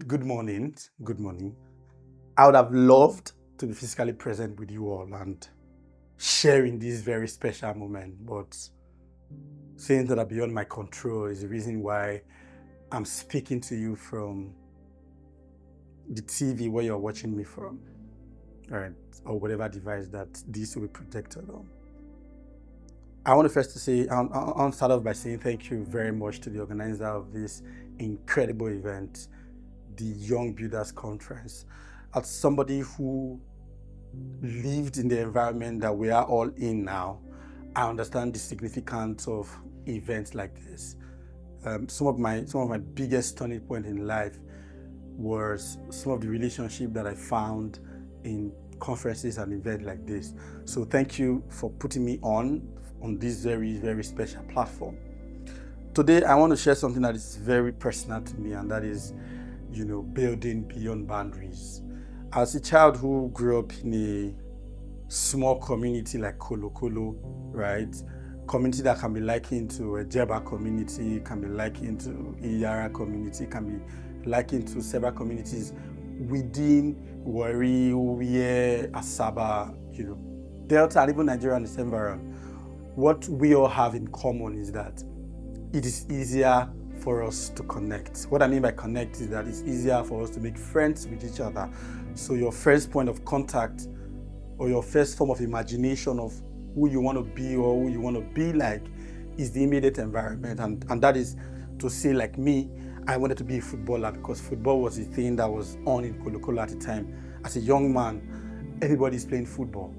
Good morning. Good morning. I would have loved to be physically present with you all and sharing this very special moment, but things that are beyond my control is the reason why I'm speaking to you from the TV where you're watching me from, right? Or whatever device that this will be protected on. I want to first to say, I want to start off by saying thank you very much to the organizer of this incredible event, the Young Builders Conference. As somebody who lived in the environment that we are all in now, I understand the significance of events like this. Some of my biggest turning point in life was some of the relationship that I found in conferences and events like this. So thank you for putting me on this very special platform. Today I want to share something that is very personal to me, and that is, building beyond boundaries. As a child who grew up in a small community like Kolo Kolo, right? Community that can be likened to a Jeba community, can be likened to Iyara community, can be likened to several communities within Warri, Uwie, Asaba, Delta, and even Nigeria and the same environment. What we all have in common is that it is easier for us to connect. What I mean by connect is that it's easier for us to make friends with each other. So your first point of contact or your first form of imagination of who you want to be or who you want to be like is the immediate environment. And that is to say, like me, I wanted to be a footballer because football was the thing that was on in Kolo Kolo at the time. As a young man, everybody's playing football.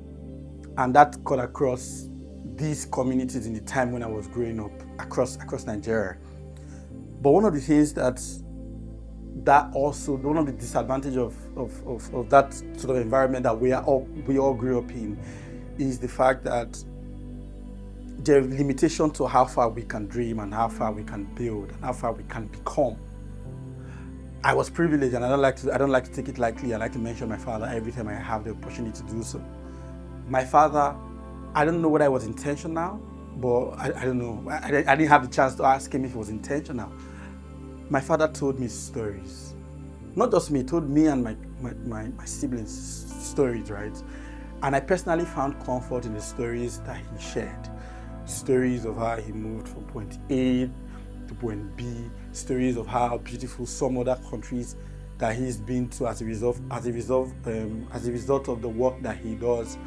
And that cut across these communities in the time when I was growing up across Nigeria. But one of the things one of the disadvantages of that sort of environment that we all grew up in is the fact that there is limitation to how far we can dream and how far we can build and how far we can become. I was privileged, and I don't like to take it lightly. I like to mention my father every time I have the opportunity to do so. My father, I don't know whether it was intentional, but I don't know. I didn't have the chance to ask him if it was intentional. My father told me stories. Not just me, he told me and my siblings stories, right? And I personally found comfort in the stories that he shared. Stories of how he moved from point A to point B, stories of how beautiful some other countries that he's been to as a result of the work that he does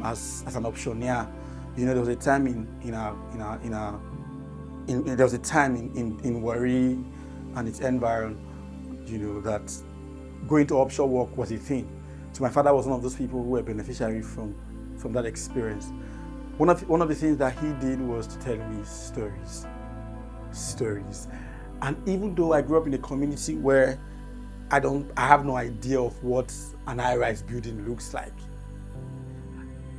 as an optioneer. There was a time in Warri and its environment, that going to offshore work was a thing. So my father was one of those people who were beneficiary from that experience. One of the things that he did was to tell me stories. And even though I grew up in a community where I have no idea of what an high-rise building looks like,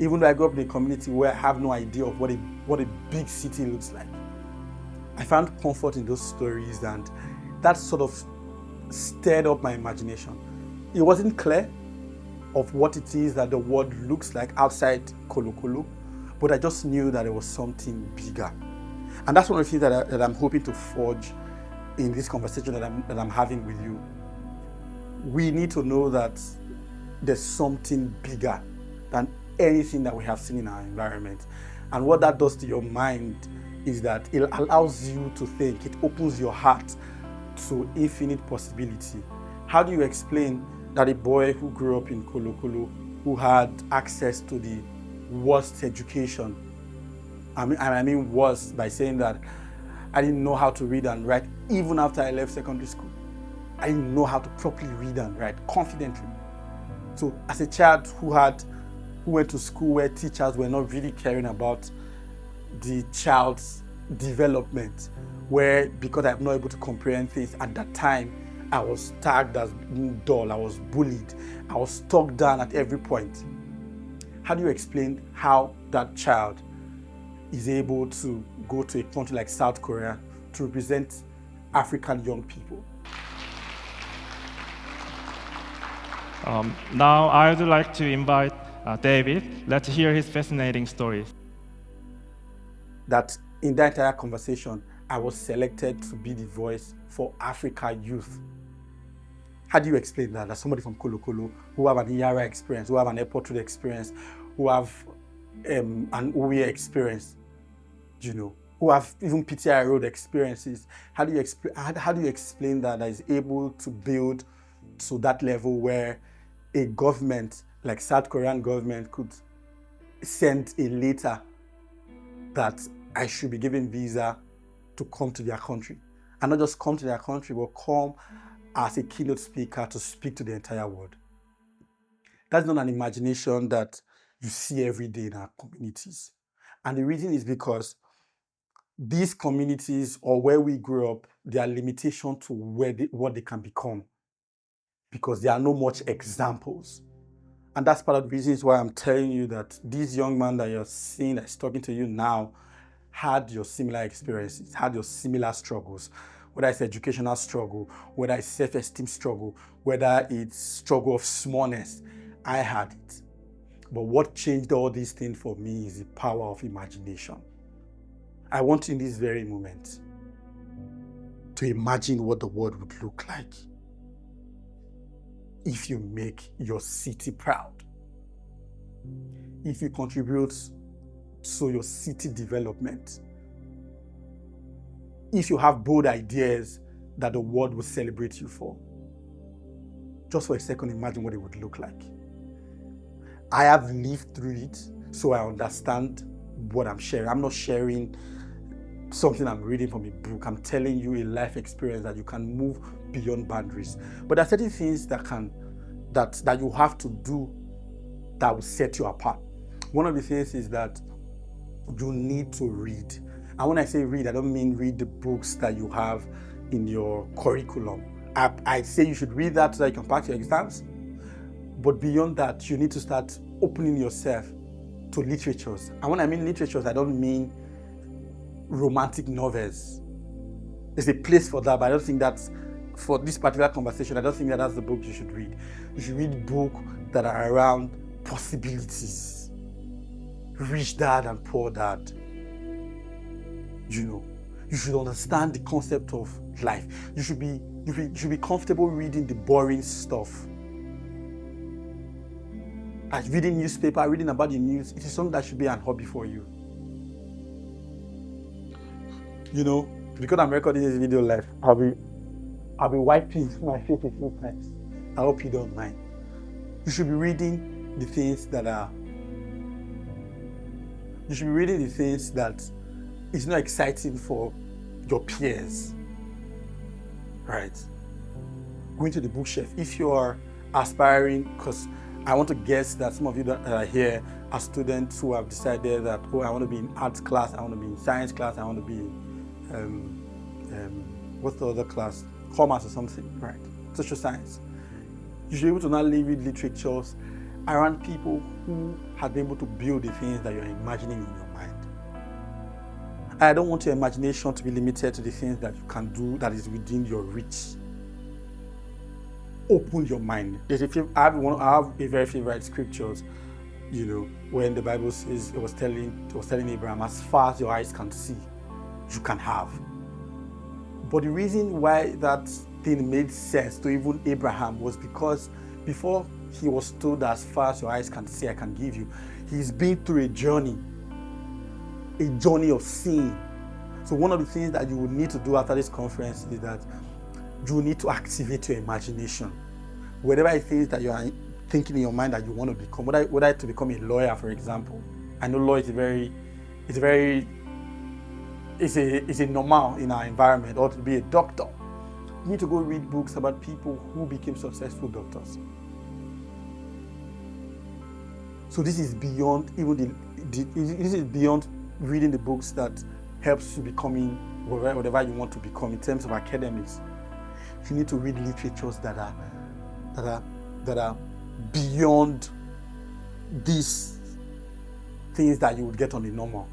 even though I grew up in a community where I have no idea of what a big city looks like, I found comfort in those stories, and that sort of stirred up my imagination. It wasn't clear of what it is that the world looks like outside Kolo Kolo, but I just knew that there was something bigger. And that's one of the things that I'm hoping to forge in this conversation that I'm having with you. We need to know that there's something bigger than anything that we have seen in our environment. And what that does to your mind is that it allows you to think, it opens your heart to infinite possibility. How do you explain that a boy who grew up in Kolo Kolo, who had access to the worst education, I mean worse by saying that I didn't know how to read and write even after I left secondary school. I didn't know how to properly read and write confidently. So as a child who went to school where teachers were not really caring about the child's development, where because I'm not able to comprehend things at that time, I was tagged as being dull, I was bullied, I was talked down at every point. How do you explain how that child is able to go to a country like South Korea to represent African young people? Now I would like to invite David. Let's hear his fascinating stories. That in that entire conversation, I was selected to be the voice for Africa youth. How do you explain that? That somebody from Kolo Kolo who have an ERA experience, who have an airport road experience, who have an OE experience, who have even PTI road experiences. How do you explain that is able to build to that level where a government like South Korean government could send a letter that I should be given visa to come to their country, and not just come to their country, but come as a keynote speaker to speak to the entire world? That's not an imagination that you see every day in our communities. And the reason is because these communities, or where we grew up, there are limitations to what they can become, because there are no much examples. And that's part of the reasons why I'm telling you that this young man that you're seeing that's talking to you now had your similar experiences, had your similar struggles, whether it's educational struggle, whether it's self-esteem struggle, whether it's struggle of smallness. I had it. But what changed all these things for me is the power of imagination. I want you in this very moment to imagine what the world would look like if you make your city proud, if you contribute to your city development, if you have bold ideas that the world will celebrate you for. Just for a second, imagine what it would look like. I have lived through it, so I understand what I'm sharing. I'm not sharing something I'm reading from a book. I'm telling you a life experience that you can move beyond boundaries. But there are certain things that you have to do that will set you apart. One of the things is that you need to read. And when I say read, I don't mean read the books that you have in your curriculum. I say you should read that so that you can pass your exams. But beyond that, you need to start opening yourself to literatures. And when I mean literatures, I don't mean romantic novels. There's a place for that, but I don't think that's, for this particular conversation, I don't think that's the book you should read. You should read books that are around possibilities. Rich Dad and Poor Dad. You should understand the concept of life. You should be comfortable reading the boring stuff. Like reading newspaper, reading about the news, it is something that should be an hobby for you. Because I'm recording this video live, I'll be wiping my face a few times. I hope you don't mind. You should be reading the things that is not exciting for your peers, right? Going to the bookshelf. If you are aspiring, because I want to guess that some of you that are here are students who have decided that, I want to be in arts class, I want to be in science class, I want to be in, what's the other class? Commerce or something, right? Social science. You should be able to now read literatures around people who have been able to build the things that you're imagining in your mind. I don't want your imagination to be limited to the things that you can do that is within your reach. Open your mind. I have a very favorite scriptures, when the Bible says it was telling Abraham, as far as your eyes can see, you can have. But the reason why that thing made sense to even Abraham was because before he was told that as far as your eyes can see, I can give you, he's been through a journey of seeing. So one of the things that you will need to do after this conference is that you need to activate your imagination. Whatever it is that you are thinking in your mind that you want to become, whether to become a lawyer, for example. I know law is a normal in our environment, or to be a doctor. You need to go read books about people who became successful doctors. So this is beyond this is beyond reading the books that helps you becoming whatever you want to become in terms of academics. You need to read literatures that are beyond these things that you would get on the normal.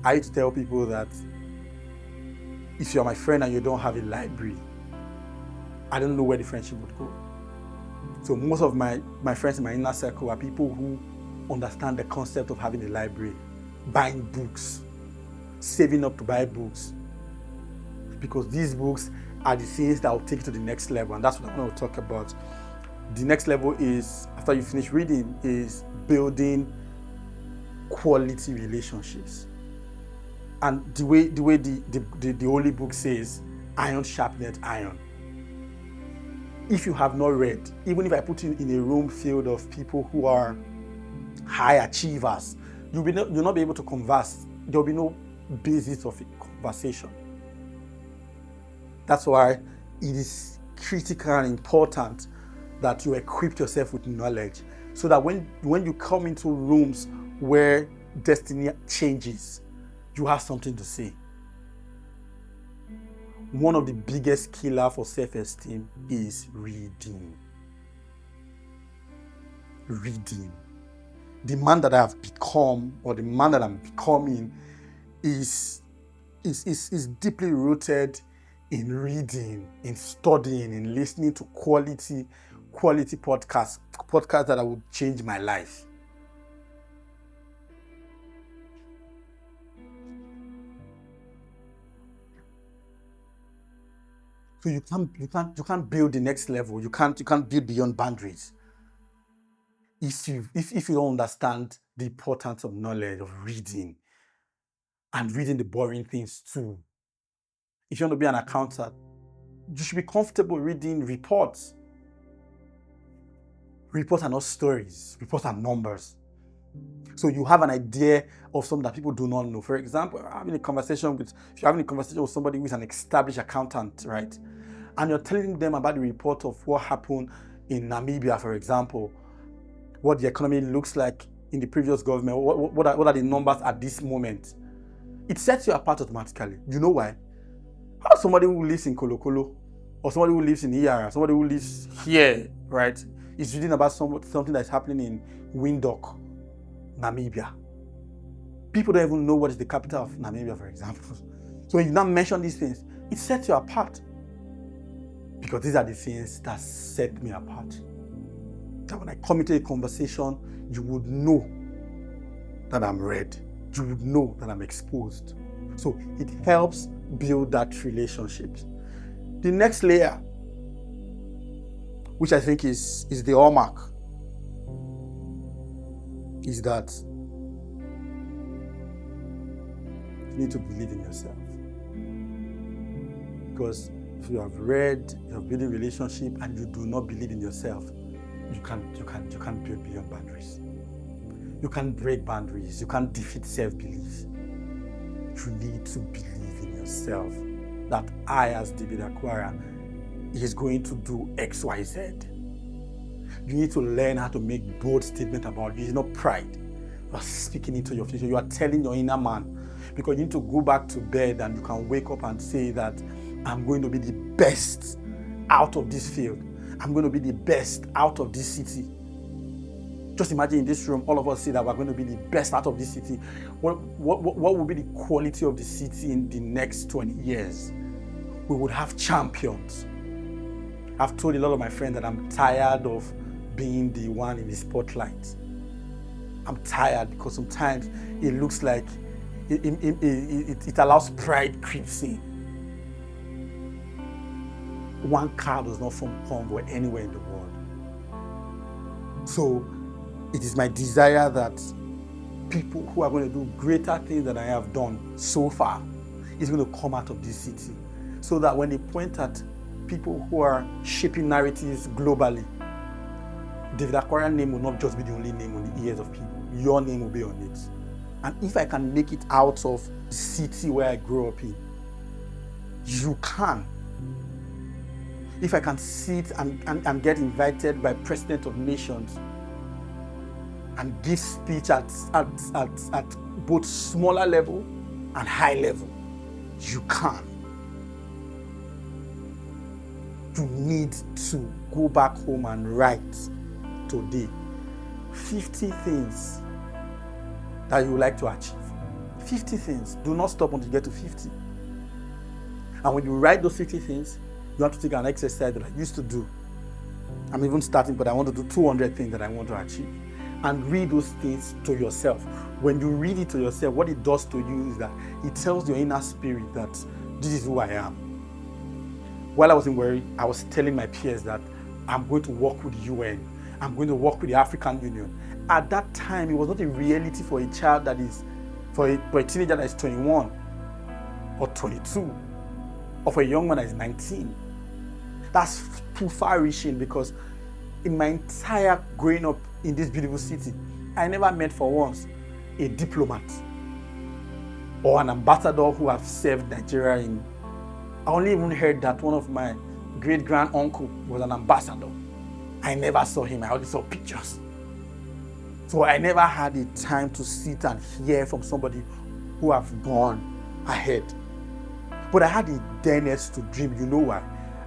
I used to tell people that if you're my friend and you don't have a library, I don't know where the friendship would go. So most of my friends in my inner circle are people who understand the concept of having a library, buying books, saving up to buy books. Because these books are the things that will take you to the next level, and that's what I want to talk about. The next level is, after you finish reading, is building quality relationships. And the way the Holy Book says, iron sharpeneth iron. If you have not read, even if I put you in a room filled of people who are high achievers, you'll not be able to converse. There'll be no basis of a conversation. That's why it is critical and important that you equip yourself with knowledge, so that when you come into rooms where destiny changes, you have something to say. One of the biggest killers for self-esteem is reading. Reading. The man that I have become, or the man that I'm becoming, is deeply rooted in reading, in studying, in listening to quality podcasts that will change my life. So you can't build the next level. You can't build beyond boundaries if you don't understand the importance of knowledge, of reading, and reading the boring things too. If you want to be an accountant, you should be comfortable reading reports. Reports are not stories. Reports are numbers. So you have an idea of something that people do not know. For example, if you're having a conversation with somebody who is an established accountant, right? And you're telling them about the report of what happened in Namibia, for example, what the economy looks like in the previous government, what are the numbers at this moment. It sets you apart automatically. You know why? How somebody who lives in Kolokolo, or somebody who lives in Iyara, somebody who lives here, right, is reading about something that's happening in Windhoek, Namibia. People don't even know what is the capital of Namibia, for example. So when you now mention these things, it sets you apart. Because these are the things that set me apart. That when I come into a conversation, you would know that I'm read. You would know that I'm exposed. So it helps build that relationship. The next layer, which I think is the hallmark, is that you need to believe in yourself. Because if you have read, you have built a relationship, and you do not believe in yourself, you can't build beyond boundaries. You can't break boundaries. You can't defeat self-belief. You need to believe in yourself that I, as David Akwara, is going to do X, Y, Z. You need to learn how to make bold statements about you. It's not pride. You are speaking into your future. You are telling your inner man, because you need to go back to bed and you can wake up and say that I'm going to be the best out of this field. I'm going to be the best out of this city. Just imagine in this room, all of us say that we're going to be the best out of this city. What will be the quality of the city in the next 20 years? We would have champions. I've told a lot of my friends that I'm tired of being the one in the spotlight. I'm tired because sometimes it looks like it allows pride creeps in. One car does not form convoy anywhere in the world. So it is my desire that people who are going to do greater things than I have done so far is going to come out of this city, so that when they point at people who are shaping narratives globally, David Akwara's name will not just be the only name on the ears of people. Your name will be on it. And if I can make it out of the city where I grew up in, you can. If I can sit and get invited by president of nations and give speech at both smaller level and high level, you can. You need to go back home and write today 50 things that you would like to achieve. 50 things. Do not stop until you get to 50. And when you write those 50 things, you have to take an exercise that I used to do. I'm even starting, but I want to do 200 things that I want to achieve. And read those things to yourself. When you read it to yourself, what it does to you is that it tells your inner spirit that this is who I am. While I was in Warri, I was telling my peers that I'm going to work with the UN. I'm going to work with the African Union. At that time, it was not a reality for a child that is, for a teenager that is 21 or 22, or for a young man that is 19. That's too far-reaching, because in my entire growing up in this beautiful city, I never met for once a diplomat or an ambassador who have served Nigeria in. I only even heard that one of my great-grand-uncle was an ambassador. I never saw him, I only saw pictures. So I never had the time to sit and hear from somebody who have gone ahead. But I had the dareness to dream. You know why?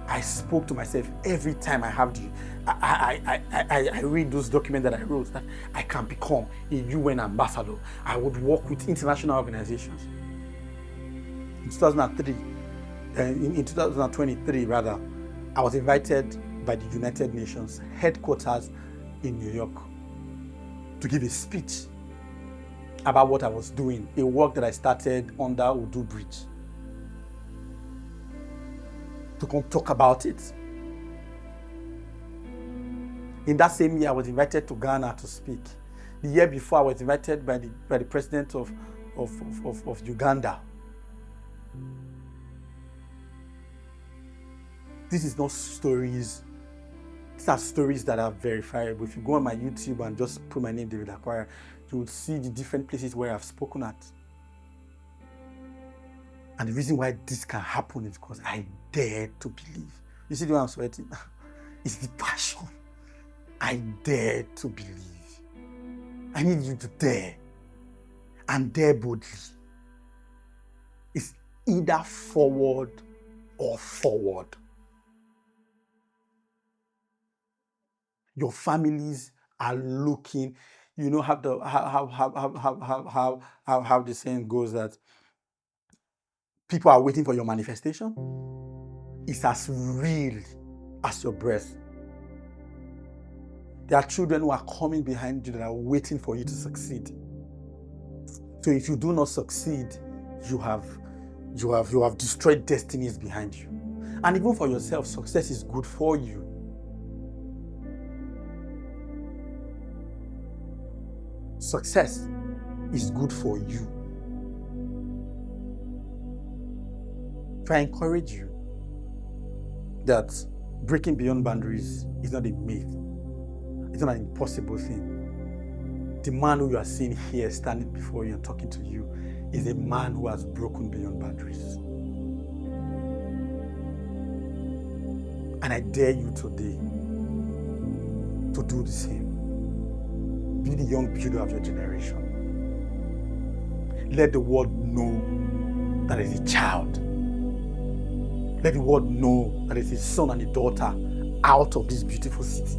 I spoke to myself every time I have I read those documents that I wrote, that I can become a UN ambassador. I would work with international organizations. In 2003, in 2023 rather, I was invited by the United Nations headquarters in New York to give a speech about what I was doing, a work that I started under Udu Bridge, to come talk about it. In that same year, I was invited to Ghana to speak. The year before, I was invited by the president of Uganda. This is not stories. These are stories that are verifiable. If you go on my YouTube and just put my name, David Akwara, you will see the different places where I've spoken at. And the reason why this can happen is because I dare to believe. You see the way I'm sweating? It's the passion. I dare to believe. I need you to dare. And dare boldly. It's either forward or forward. Your families are looking. You know how the saying goes, that people are waiting for your manifestation. It's as real as your breath. There are children who are coming behind you that are waiting for you to succeed. So if you do not succeed, you have destroyed destinies behind you. And even for yourself, success is good for you. Success is good for you. So I encourage you that breaking beyond boundaries is not a myth. It's not an impossible thing. The man who you are seeing here standing before you and talking to you is a man who has broken beyond boundaries. And I dare you today to do the same. Be the young builder of your generation. Let the world know that is a child. Let the world know that is a son and a daughter out of this beautiful city.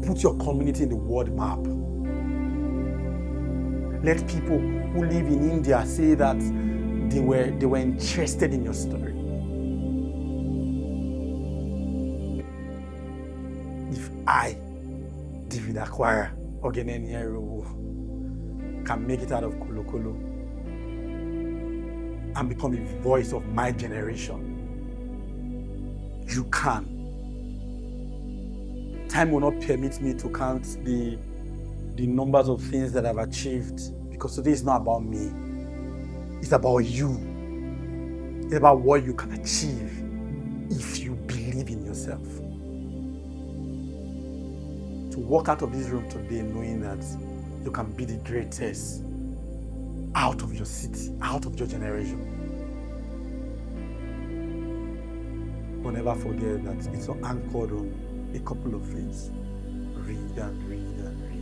Put your community in the world map. Let people who live in India say that they were interested in your story. If I, David Akwara, the numbers of things that I've achieved, because today is not about me. It's about you. It's about what you can achieve if you believe in yourself. To walk out of this room today knowing that you can be the greatest out of your city, out of your generation. But never forget that it's anchored on a couple of things. Read and read and read.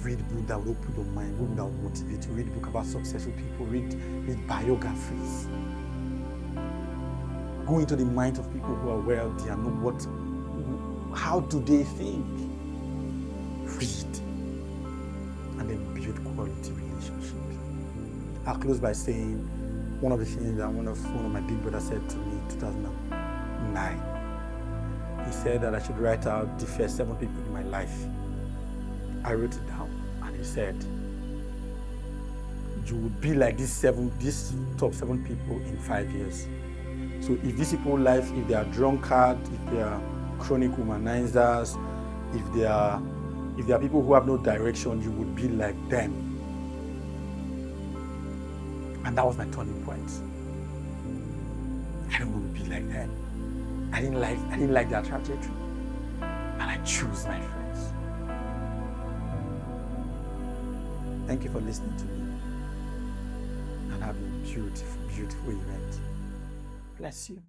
Read book that will open your mind, book that will motivate you. Read book about successful people. Read biographies. Go into the minds of people who are wealthy and know how do they think. Read and then build quality relationships. I'll close by saying one of the things that one of my big brothers said to me in 2009. He said that I should write out the first 7 people in my life. I wrote it down, and he said, you would be like these top 7 people in 5 years. So if these people life, if they are drunkard, if they are chronic womanizers, if they are people who have no direction, you would be like them. And that was my turning point. I don't want to be like them. I didn't like their trajectory. And I choose my friends. Thank you for listening to me. And have a beautiful, beautiful event. Bless you.